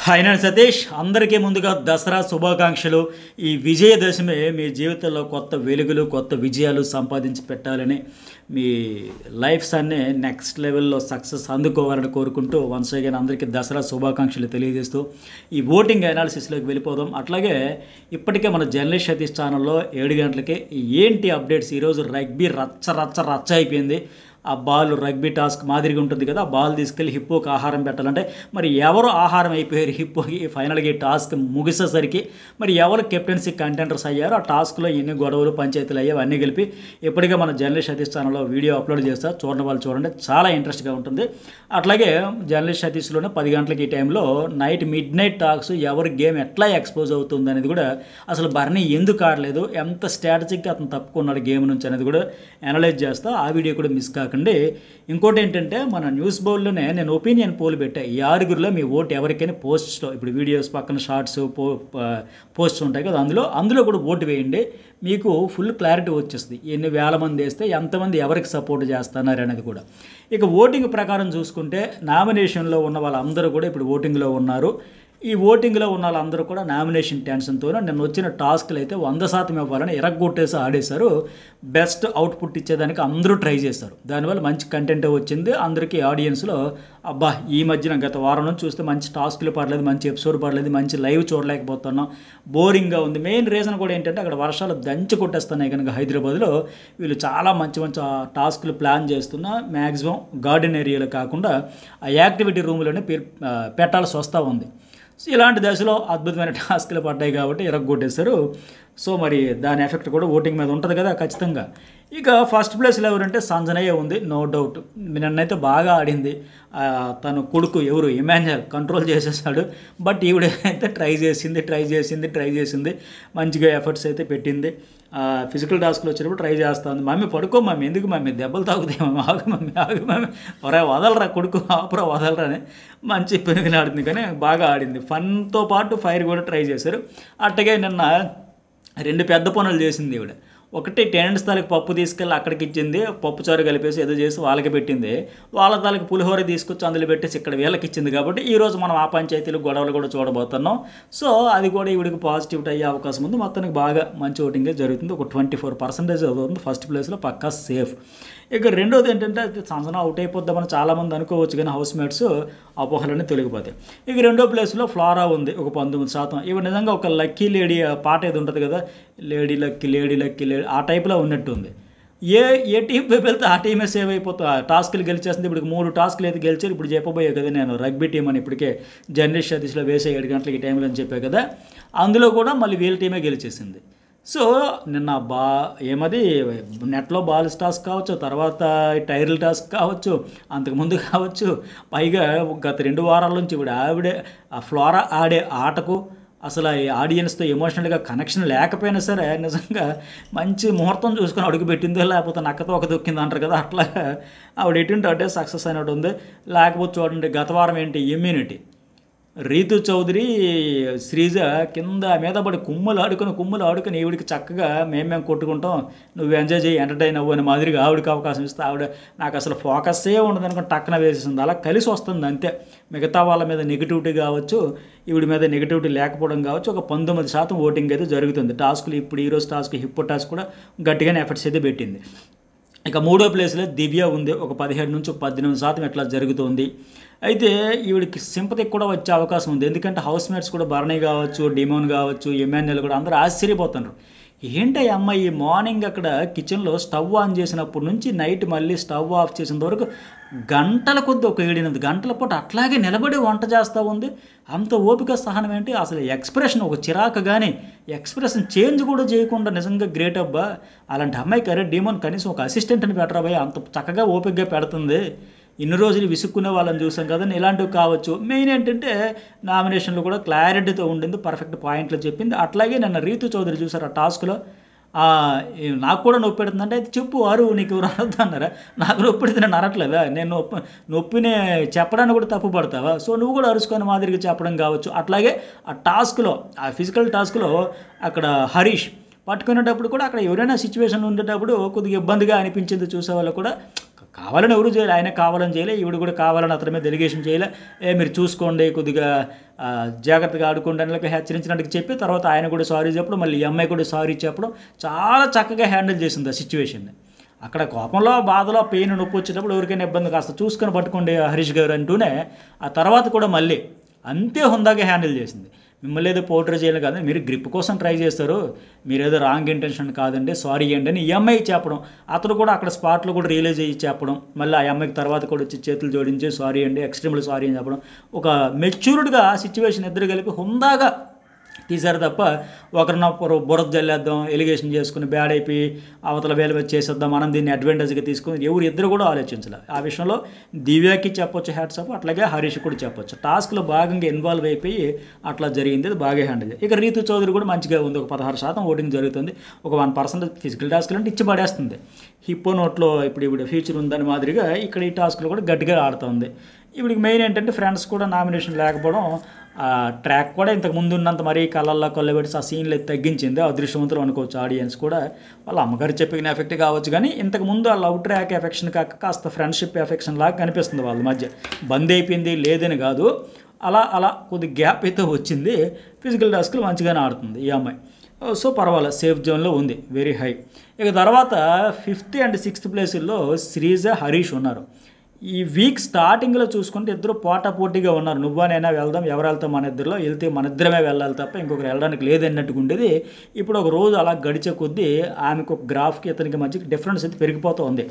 Hi నేను సతీష్. అందరికీ ముందుగా దసరా శుభాకాంక్షలు. ఈ విజయదశమి మీ జీవితంలో కొత్త వెలుగులు, కొత్త విజయాలు సంపాదించి పెట్టాలని, మీ లైఫ్స్ అన్నీ నెక్స్ట్ లెవెల్లో సక్సెస్ అందుకోవాలని కోరుకుంటూ వన్స్ అగైన్ అందరికీ దసరా శుభాకాంక్షలు తెలియజేస్తూ ఈ ఓటింగ్ అనాలిసిస్లోకి వెళ్ళిపోదాం. అట్లాగే ఇప్పటికే మన జర్నలిస్ట్ సతీష్ ఛానల్లో 7 గంటలకి ఏంటి అప్డేట్స్. ఈరోజు రగ్బీ రచ్చ అయిపోయింది. ఆ బాల్ రగ్బీ టాస్క్ మాదిరిగా ఉంటుంది కదా, ఆ బాల్ తీసుకెళ్ళి హిప్పోకి ఆహారం పెట్టాలంటే మరి ఎవరు ఆహారం అయిపోయారు హిప్పోకి. ఫైనల్గా ఈ టాస్క్ ముగిసేసరికి మరి ఎవరు కెప్టెన్సీ కంటెంటర్స్ అయ్యారో, ఆ టాస్క్లో ఎన్ని గొడవలు పంచాయతీలు అయ్యాయి అవన్నీ కలిపి ఇప్పటికే మన జర్నలిస్ట్ సతీష్ ఛానల్లో వీడియో అప్లోడ్ చేస్తారు. చూడని వాళ్ళు చూడండి, చాలా ఇంట్రెస్ట్గా ఉంటుంది. అట్లాగే జర్నలిస్ట్ సతీష్లోనే 10 గంటలకి ఈ టైంలో మిడ్ నైట్ టాక్స్, ఎవరి గేమ్ ఎట్లా ఎక్స్పోజ్ అవుతుంది అనేది కూడా, అసలు బర్నీ ఎందుకు ఆడలేదు, ఎంత స్ట్రాటజిక్గా అతను తప్పుకున్నాడు గేమ్ నుంచి అనేది కూడా అనలైజ్ చేస్తా. ఆ వీడియో కూడా మిస్ కాకండి. ఇంకోటి ఏంటంటే, మన న్యూస్ బౌల్లోనే నేను ఒపీనియన్ పోల్ పెట్టా. ఈ 6గురిలో మీ ఓటు ఎవరికైనా పోస్ట్లో, ఇప్పుడు వీడియోస్ పక్కన షార్ట్స్ పోస్ట్స్ ఉంటాయి కదా, అందులో కూడా ఓటు వేయండి. మీకు ఫుల్ క్లారిటీ వచ్చేస్తుంది. ఎన్ని వేల మంది వేస్తే ఎంతమంది ఎవరికి సపోర్ట్ చేస్తున్నారు అనేది కూడా. ఇక ఓటింగ్ ప్రకారం చూసుకుంటే నామినేషన్లో ఉన్న వాళ్ళందరూ కూడా ఇప్పుడు ఓటింగ్లో ఉన్నారు. ఈ ఓటింగ్లో ఉన్న వాళ్ళందరూ కూడా నామినేషన్ టెన్షన్తో నిన్న వచ్చిన టాస్క్లు అయితే 100% ఇవ్వాలని ఎరగొట్టేసి ఆడేశారు. బెస్ట్ అవుట్పుట్ ఇచ్చేదానికి అందరూ ట్రై చేశారు. దానివల్ల మంచి కంటెంట్ వచ్చింది. అందరికీ ఆడియన్స్లో అబ్బా ఈ మధ్యన గత వారం నుంచి చూస్తే మంచి టాస్క్లు పడలేదు, మంచి ఎపిసోడ్ పడలేదు, మంచి లైవ్ చూడలేకపోతున్నాం, బోరింగ్గా ఉంది. మెయిన్ రీజన్ కూడా ఏంటంటే, అక్కడ వర్షాలు దంచి కొట్టేస్తున్నాయి కనుక హైదరాబాద్లో వీళ్ళు చాలా మంచి టాస్క్లు ప్లాన్ చేస్తున్నా మ్యాక్సిమం గార్డెన్ ఏరియాలో కాకుండా ఆ యాక్టివిటీ రూమ్లోనే పెట్టాల్సి వస్తూ ఉంది. సో ఇలాంటి దశలో అద్భుతమైన టాస్క్లు పడ్డాయి కాబట్టి ఎరగొట్టేశారు. సో మరి దాని ఎఫెక్ట్ కూడా ఓటింగ్ మీద ఉంటుంది కదా ఖచ్చితంగా. ఇక ఫస్ట్ ప్లేస్లో ఎవరంటే సంజనయ్య ఉంది, నో డౌట్. నిన్నైతే బాగా ఆడింది. తన కొడుకు ఎవరు ఇమాన్యుయల్ కంట్రోల్ చేసేసాడు. బట్ ఈవిడైతే ట్రై చేసింది మంచిగా ఎఫర్ట్స్ అయితే పెట్టింది. ఫిజికల్ టాస్క్లు వచ్చినప్పుడు ట్రై చేస్తుంది. మమ్మీ పడుకో మమ్మీ, ఎందుకు మమ్మీ దెబ్బలు తాగుతాయి మమ్మీ, ఆగు మమ్మీ ఒరే వదలరా కొడుకు, ఆపురా వదలరా అని మంచి పెనుగుని ఆడింది. కానీ బాగా ఆడింది. ఫన్తో పాటు ఫైర్ కూడా ట్రై చేశారు. అట్టగే నిన్న 2 పెద్ద పనులు చేసింది ఈవిడ. ఒకటి టెనెంట్స్ తాలూకు పప్పు తీసుకెళ్ళి అక్కడికి ఇచ్చింది, పప్పు చారు కలిపేసి ఏదో చేసి వాళ్ళకి పెట్టింది. వాళ్ళ తాలూకు పులిహోర తీసుకొచ్చి అందులో పెట్టేసి ఇక్కడ వీళ్ళకి ఇచ్చింది. కాబట్టి ఈరోజు మనం ఆ పంచాయతీలు గొడవలు కూడా చూడబోతున్నాం. సో అది కూడా ఈవిడికి పాజిటివిటీ అయ్యే అవకాశం ఉంది. మొత్తానికి బాగా మంచి ఓటింగే జరుగుతుంది. ఒక 24% అవుతుంది. ఫస్ట్ ప్లేస్లో పక్కా సేఫ్. ఇక రెండోది ఏంటంటే, సంజన అవుట్ అయిపోద్దామని చాలామంది అనుకోవచ్చు, కానీ హౌస్ మేట్స్ అపోహలన్నీ తొలగిపోతాయి. ఇక రెండో ప్లేస్లో ఫ్లోరా ఉంది, ఒక 19%. ఇవి నిజంగా ఒక లక్కీ లేడీ పాట ఏది ఉంటుంది కదా, లేడీ లక్కీ ఆ టైప్లో ఉన్నట్టుంది. ఏ టీం వెళ్తే ఆ టీమే సేవ్ అయిపోతుంది, ఆ టాస్క్లు గెలిచేస్తుంది. ఇప్పుడు 3 టాస్క్లు అయితే గెలిచారు. ఇప్పుడు చెప్పబోయే కదా నేను రగ్బీ టీం అని ఇప్పటికే జర్నలిస్ట్ సతీష్లో వేసే 7 గంటలకి టైంలో అని చెప్పే కదా, అందులో కూడా మళ్ళీ వీళ్ళ టీమే గెలిచేసింది. సో నిన్న ఏమది నెట్లో బాల్ టాస్క్ కావచ్చు, తర్వాత టైర్ల టాస్క్ కావచ్చు, అంతకుముందు కావచ్చు, పైగా గత 2 వారాల నుంచి ఆవిడే ఆ ఫ్లోరా ఆడే ఆటకు అసలు ఈ ఆడియన్స్తో ఎమోషనల్గా కనెక్షన్ లేకపోయినా సరే నిజంగా మంచి ముహూర్తం చూసుకొని అడుగు పెట్టిందో, లేకపోతే నక్కతో ఒక దొక్కింది అంటారు కదా, అట్లా ఆవిడ ఎటువంటి అంటే సక్సెస్ అయినట్టు ఉంది. లేకపోతే చూడండి, గత వారం ఏంటి ఇమ్యూనిటీ, రీతు చౌదరి శ్రీజ కింద మీద పడి కుమ్ములు ఆడుకొని ఈవిడికి చక్కగా మేము కొట్టుకుంటాం, నువ్వు ఎంజాయ్ చేయి, ఎంటర్టైన్ అవ్వు అని మాదిరిగా ఆవిడకి అవకాశం ఇస్తే, ఆవిడ నాకు అసలు ఫోకస్సే ఉండదు అనుకుని టక్కన వేసేసింది. అలా కలిసి వస్తుంది అంతే. మిగతా వాళ్ళ మీద నెగిటివిటీ కావచ్చు, ఈవిడి మీద నెగిటివిటీ లేకపోవడం కావచ్చు, ఒక 19% ఓటింగ్ అయితే జరుగుతుంది. టాస్కులు ఇప్పుడు ఈరోజు టాస్క్ హిప్పో టాస్క్ కూడా గట్టిగానే ఎఫర్ట్స్ అయితే పెట్టింది. ఇక మూడో ప్లేస్లో దివ్య ఉంది, ఒక 17 నుంచి 18% ఇట్లా జరుగుతుంది. అయితే ఈవిడికి సింపతికి కూడా వచ్చే అవకాశం ఉంది. ఎందుకంటే హౌస్ మేట్స్ కూడా బర్నీ కావచ్చు, డిమోన్ కావచ్చు, ఇమాన్యుయల్ కూడా అందరూ ఆశ్చర్యపోతున్నారు. ఏంటి అమ్మాయి మార్నింగ్ అక్కడ కిచెన్లో స్టవ్ ఆన్ చేసినప్పటి నుంచి నైట్ మళ్ళీ స్టవ్ ఆఫ్ చేసినంత వరకు గంటల కొద్ది, ఒక 7-8 గంటల పాటు అట్లాగే నిలబడి వంట చేస్తూ ఉంది. అంత ఓపిక సహనం ఏంటి, అసలు ఎక్స్ప్రెషన్ ఒక చిరాకు కానీ ఎక్స్ప్రెషన్ చేంజ్ కూడా చేయకుండా నిజంగా గ్రేట్ అబ్బా. అలాంటి అమ్మాయికి అరే డిమోన్ కనీసం ఒక అసిస్టెంట్ని పెట్టరాబాయి, అంత చక్కగా ఓపికగా పెడుతుంది. ఇన్ని రోజులు విసుక్కునే వాళ్ళని చూసాం కదా, ఇలాంటివి కావచ్చు. మెయిన్ ఏంటంటే నామినేషన్లో కూడా క్లారిటీతో ఉండింది, పర్ఫెక్ట్ పాయింట్లు చెప్పింది. అట్లాగే నన్ను రీతు చౌదరి చూసారు ఆ టాస్క్లో, నాకు కూడా నొప్పి పెడుతుందంటే అయితే చెప్పు అరు, నీకు ఎవరు అనొద్దు అన్నారా, నాకు నొప్పి పెడితే నేను అనట్లేదా, నేను నొప్పిని చెప్పడానికి కూడా తప్పు పడతావా, సో నువ్వు కూడా అరుచుకొని మాదిరిగా చెప్పడం కావచ్చు. అట్లాగే ఆ టాస్క్లో, ఆ ఫిజికల్ టాస్క్లో అక్కడ హరీష్ పట్టుకునేటప్పుడు కూడా అక్కడ ఎవరైనా సిచ్యువేషన్ ఉండేటప్పుడు కొద్దిగా ఇబ్బందిగా అనిపించింది చూసే వాళ్ళు కూడా. కావాలని ఎవరు చేయలే, ఆయన కావాలని చేయలే, ఈవిడ కూడా కావాలని అతని మీద డెలిగేషన్ చేయలే. మీరు చూసుకోండి, కొద్దిగా జాగ్రత్తగా ఆడుకోండి అని హెచ్చరించినట్టుగా చెప్పి తర్వాత ఆయన కూడా సారీ చెప్పడం, మళ్ళీ ఈ అమ్మాయి కూడా సారీ చెప్పడం చాలా చక్కగా హ్యాండిల్ చేసింది ఆ సిచ్యువేషన్ని. అక్కడ కోపంలో, బాధలో, పెయిన్, నొప్పి వచ్చేటప్పుడు ఎవరికైనా ఇబ్బంది కాస్త చూసుకొని పట్టుకోండి హరీష్ గారు అంటూనే ఆ తర్వాత కూడా మళ్ళీ అంతే హుందాగా హ్యాండిల్ చేసింది. మిమ్మల్ని ఏదో పౌడర్ చేయాలి కాదు, మీరు గ్రిప్ కోసం ట్రై చేస్తారు, మీరు ఏదో రాంగ్ ఇంటెన్షన్ కాదండి, సారీ అండి అని ఈఎంఐ చెప్పడం, అతను కూడా అక్కడ స్పాట్లో కూడా రియలైజ్ అయ్యి చెప్పడం, మళ్ళీ ఆ అమ్మాయికి తర్వాత కూడా వచ్చి చేతులు జోడించి సారీ అండి, ఎక్స్ట్రీమ్లీ సారీ అని చెప్పడం, ఒక మెచ్యూర్డ్గా సిచ్యువేషన్ ఇద్దరు కలిపి హుందాగా తీశారు తప్ప ఒకరినొకరు బురద జల్లేద్దాం, ఎలిగేషన్ చేసుకుని బ్యాడ్ అయిపోయి అవతల వేల మీద చేసేద్దాం, మనం దీన్ని అడ్వాంటేజ్గా తీసుకుని ఎవరు ఇద్దరు కూడా ఆలోచించాలి. ఆ విషయంలో దివ్యాకి చెప్పొచ్చు హ్యాట్సాప్, అట్లాగే హరీష్ కూడా చెప్పొచ్చు. టాస్క్లో భాగంగా ఇన్వాల్వ్ అయిపోయి అట్లా జరిగింది, అది బాగా హ్యాండిల్. ఇక రీతు చౌదరి కూడా మంచిగా ఉంది, ఒక 16% ఓటింగ్ జరుగుతుంది, ఒక 1% ఫిజికల్ టాస్క్లు అంటే ఇచ్చి పడేస్తుంది. హిప్పో నోట్లో ఇప్పుడు ఫ్యూచర్ ఉందని మాదిరిగా ఇక్కడ ఈ టాస్క్లు కూడా గట్టిగా ఆడుతుంది. ఇప్పుడు మెయిన్ ఏంటంటే ఫ్రెండ్స్ కూడా నామినేషన్ లేకపోవడం, ట్రాక్ కూడా ఇంతకు ముందు ఉన్నంత మరీ కళ్ళల్లో కొల్లబెట్టి ఆ సీన్లు తగ్గించింది. అదృష్టవంతులు అనుకోవచ్చు ఆడియన్స్ కూడా, వాళ్ళ అమ్మగారు చెప్పిన ఎఫెక్ట్ కావచ్చు, కానీ ఇంతకుముందు ఆ లవ్ ట్రాక్ ఎఫెక్షన్ కాక కాస్త ఫ్రెండ్షిప్ ఎఫెక్షన్ లాగా కనిపిస్తుంది వాళ్ళ మధ్య. బంద్ అయిపోయింది లేదని కాదు, అలా కొద్ది గ్యాప్ అయితే వచ్చింది. ఫిజికల్ టాస్క్లు మంచిగానే ఆడుతుంది ఈ అమ్మాయి, సో పర్వాలేదు, సేఫ్ జోన్లో ఉంది, వెరీ హై. ఇక తర్వాత 5th and 6th ప్లేసుల్లో శ్రీజ, హరీష్ ఉన్నారు. ఈ వీక్ స్టార్టింగ్లో చూసుకుంటే ఇద్దరు పోటాపోటీగా ఉన్నారు, నువ్వనైనా వెళ్దాం, ఎవరు వెళ్తాం మన ఇద్దరిలో, వెళ్తే మన ఇద్దరమే వెళ్ళాలి తప్ప ఇంకొకరు వెళ్ళడానికి లేదన్నట్టుగా ఉండేది. ఇప్పుడు ఒక రోజు అలా గడిచే కొద్దీ ఆమెకు ఒక గ్రాఫ్కి ఇతనికి మధ్య డిఫరెన్స్ అయితే పెరిగిపోతూ ఉంది.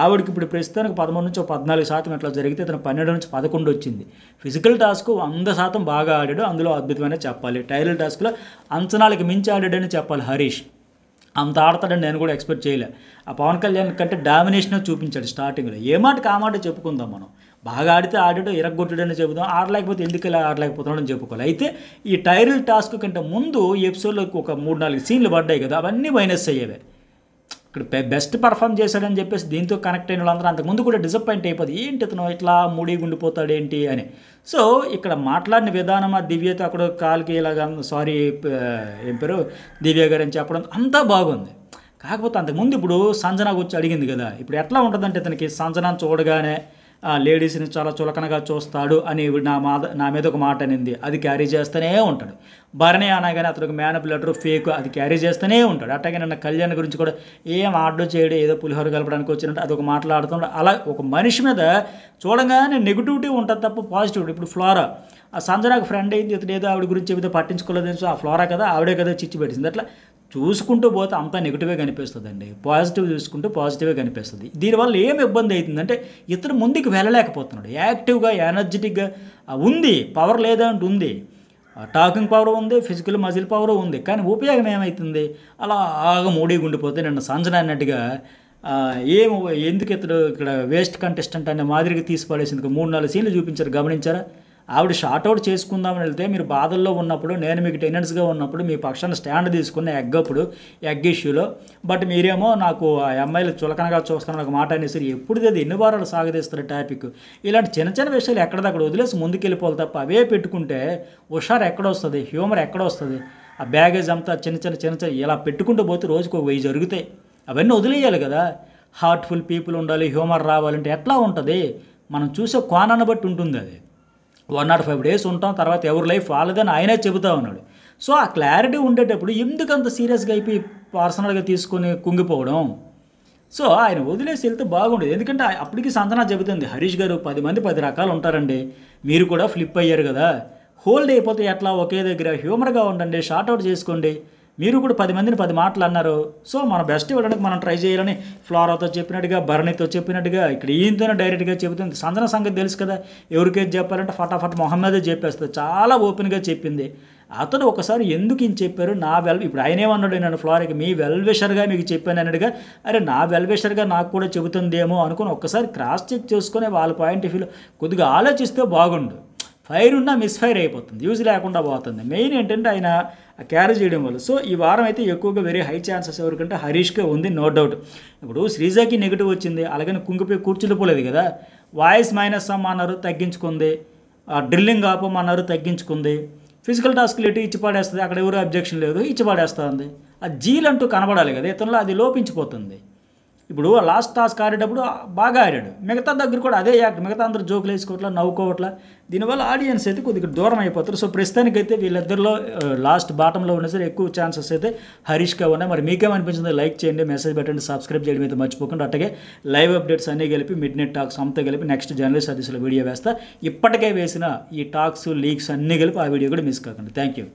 ఆవిడకి ఇప్పుడు ప్రస్తుతానికి 13 నుంచి 14% ఇట్లా జరిగితే ఇతను 12 నుంచి 11 వచ్చింది. ఫిజికల్ టాస్క్ 100% బాగా ఆడాడు, అందులో అద్భుతమైన చెప్పాలి. టైలర్ టాస్క్లో అంచనాలకి మించి ఆడాడని చెప్పాలి హరీష్, అంత ఆడతాడని నేను కూడా ఎక్స్పెక్ట్ చేయలే. ఆ పవన్ కళ్యాణ్ కంటే డామినేషన్ చూపించాడు స్టార్టింగ్లో, ఏ మాటకి ఆ మాట చెప్పుకుందాం మనం. బాగా ఆడితే ఆడాడు, ఇరగొట్టాడని చెబుదాం, ఆడలేకపోతే ఎందుకు ఇలా ఆడలేకపోతున్నాడని చెప్పుకోవాలి. అయితే ఈ టైరల్ టాస్క్ కంటే ముందు ఎపిసోడ్లో ఒక 3-4 సీన్లు పడ్డాయి కదా, అవన్నీ మైనస్ అయ్యేవే. ఇక్కడ బెస్ట్ పర్ఫామ్ చేశాడని చెప్పేసి దీంతో కనెక్ట్ అయిన వాళ్ళందరూ అంతకుముందు కూడా డిసప్పాయింట్ అయిపోతుంది, ఏంటి ఇతను ఇట్లా మూడిగుండిపోతాడు ఏంటి అని. సో ఇక్కడ మాట్లాడిన విధానం, ఆ దివ్యతో అక్కడ కాలుకి ఇలాగ సారీ ఏం పేరు దివ్య గారు అని చెప్పడం అంతా బాగుంది. కాకపోతే అంతకుముందు ఇప్పుడు సంజనాకు వచ్చి అడిగింది కదా, ఇప్పుడు ఎట్లా ఉంటుందంటే ఇతనికి సంజనాన్ని చూడగానే లేడీస్ని చాలా చులకనగా చూస్తాడు అని నా మీద ఒక మాట అనింది, అది క్యారీ చేస్తూనే ఉంటాడు. భరణి అనగానే అతనికి మ్యానిపులేటర్, ఫేక్, అది క్యారీ చేస్తూనే ఉంటాడు. అట్లాగే నిన్న కళ్యాణ్ గురించి కూడా ఏం ఆర్డర్ చేయడు, ఏదో పులిహోర కలపడానికి వచ్చినట్టు అదొక మాట్లాడుతున్నాడు. అలా ఒక మనిషి మీద చూడగానే నెగిటివిటీ ఉంటుంది తప్ప పాజిటివిటీ. ఇప్పుడు ఫ్లోరా ఆ సంజనాకు ఫ్రెండ్ అయింది, ఇతను ఏదో ఆవిడ గురించి చెబితే పట్టించుకోలేదు, ఆ ఫ్లోరా కదా ఆవిడే కదా చిచ్చి పెట్టింది. అట్లా చూసుకుంటూ పోతే అంతా నెగిటివే కనిపిస్తుంది అండి, పాజిటివ్ చూసుకుంటూ పాజిటివే కనిపిస్తుంది. దీనివల్ల ఏం ఇబ్బంది అవుతుందంటే ఇతను ముందుకు వెళ్ళలేకపోతున్నాడు. యాక్టివ్గా, ఎనర్జెటిక్గా ఉంది, పవర్ లేదా అంటే ఉంది, టాకింగ్ పవర్ ఉంది, ఫిజికల్ మజిల్ పవర్ ఉంది, కానీ ఉపయోగం ఏమవుతుంది, అలాగా మూడీగా ఉండిపోతే నిన్న సంజన అన్నట్టుగా ఎందుకు ఇతడు ఇక్కడ వేస్ట్ కంటెస్టెంట్ అనే మాదిరిగా తీసి పడేసింది. 3-4 సీన్లు చూపించారు, గమనించారా? ఆవిడ షార్ట్అవుట్ చేసుకుందామని వెళ్తే మీరు బాధల్లో ఉన్నప్పుడు, నేను మీకు టెనెన్స్గా ఉన్నప్పుడు మీ పక్షాన్ని స్టాండ్ తీసుకున్న ఎగ్ ఇష్యూలో, బట్ మీరేమో నాకు ఆ అమ్మాయిలు చులకనగా చూస్తాను ఒక మాట అనేసి ఎప్పుడు అది ఎన్ని వారాలు సాగదీస్తారు టాపిక్. ఇలాంటి చిన్న చిన్న విషయాలు ఎక్కడిదక్కడ వదిలేసి ముందుకెళ్ళిపోవాలి తప్ప అవే పెట్టుకుంటే హుషారు ఎక్కడొస్తుంది, హ్యూమర్ ఎక్కడొస్తుంది? ఆ బ్యాగేజ్ అంతా చిన్న ఇలా పెట్టుకుంటూ పోతే రోజుకు 1000 జరుగుతాయి. అవన్నీ వదిలేయాలి కదా. హార్ట్ఫుల్ పీపుల్ ఉండాలి, హ్యూమర్ రావాలంటే ఎట్లా ఉంటుంది? మనం చూసే కోణాన్ని బట్టి ఉంటుంది. అది 105 days ఉంటాం, తర్వాత ఎవరి లైఫ్ వాళ్ళదని ఆయనే చెబుతా ఉన్నాడు. సో ఆ క్లారిటీ ఉండేటప్పుడు ఎందుకు అంత సీరియస్గా అయిపోయి పర్సనల్గా తీసుకొని కుంగిపోవడం? సో ఆయన వదిలేసి వెళ్తే బాగుండేది. ఎందుకంటే అప్పటికి సంజన చెబుతుంది, హరీష్ గారు 10 మంది 10 రకాలు ఉంటారండి, మీరు కూడా ఫ్లిప్ అయ్యారు కదా, హోల్డ్ అయిపోతే ఎట్లా, ఒకే దగ్గర హ్యూమర్గా ఉండండి, షార్ట్అవుట్ చేసుకోండి, మీరు కూడా 10 మందిని 10 మాటలు అన్నారు, సో మన బెస్ట్ ఇవ్వడానికి మనం ట్రై చేయాలని ఫ్లోరాతో చెప్పినట్టుగా, భరణితో చెప్పినట్టుగా ఇక్కడ ఈయనతోనే డైరెక్ట్గా చెబుతుంది. సంజన సంగతి తెలుసు కదా, ఎవరికైతే చెప్పారంటే ఫటాఫట్ మొహమ్మదే చెప్పేస్తుంది, చాలా ఓపెన్గా చెప్పింది. అతను ఒకసారి ఎందుకు ఈయన చెప్పారు, ఇప్పుడు ఆయన ఏమన్నాడు, నేను ఫ్లోరాకి మీ వెల్విషర్గా మీకు చెప్పాను అన్నట్టుగా, అరే నా వెల్విషర్గా నాకు కూడా చెబుతుందేమో అనుకుని ఒక్కసారి క్రాస్ చెక్ చేసుకుని వాళ్ళ పాయింట్ ఆఫ్ వ్యూలో కొద్దిగా ఆలోచిస్తే బాగుండు. ఫైర్ ఉన్నా మిస్ఫైర్ అయిపోతుంది, యూజ్ లేకుండా పోతుంది. మెయిన్ ఏంటంటే ఆయన క్యారీ చేయడం వల్ల. సో ఈ వారం అయితే ఎక్కువగా వెరీ హై ఛాన్సెస్ ఎవరికంటే హరీష్కే ఉంది, నో డౌట్. ఇప్పుడు శ్రీజాకి నెగిటివ్ వచ్చింది, అలాగని కుంగిపోయి కూర్చుండిపోలేదు కదా. వాయిస్ మైనస్ అన్నారు, తగ్గించుకుంది. డ్రిల్లింగ్ ఆపమన్నారు, తగ్గించుకుంది. ఫిజికల్ టాస్క్లు ఎటు ఇచ్చి పడేస్తుంది, అక్కడ ఎవరు అబ్జెక్షన్ లేదు, ఇచ్చి పడేస్తుంది. ఆ జీల్ అంటూ కనబడాలి కదా ఇతనిలో, అది లోపించిపోతుంది. ఇప్పుడు లాస్ట్ టాస్క్ ఆడేటప్పుడు బాగా ఆడాడు, మిగతా దగ్గర కూడా అదే యాక్ట్, మిగతా అందరూ జోకులు వేసుకోవట్లా, నవ్వుకోవట్లా. దీనివల్ల ఆడియన్స్ అయితే కొద్దిగా దూరం అయిపోతారు. సో ప్రస్తుతానికైతే వీళ్ళిద్దరిలో లాస్ట్ బాటంలో ఉన్న సరే ఎక్కువ ఛాన్సెస్ అయితే హరీష్గా ఉన్నాయి. మరి మీకేమనిపించింది లైక్ చేయండి, మెసేజ్ పెట్టండి, సబ్స్క్రైబ్ చేయడం అయితే మర్చిపోకుండా. అట్టగే లైవ్ అప్డేట్స్ అన్నీ కలిపి మిడ్ నైట్ టాక్స్ అంతా కలిపి నెక్స్ట్ జనవరి సర్వీస్లో వీడియో వేస్తా. ఇప్పటికే వేసిన ఈ టాక్స్ లీక్స్ అన్నీ కలిపి ఆ వీడియో కూడా మిస్ కాకండి. Thank you.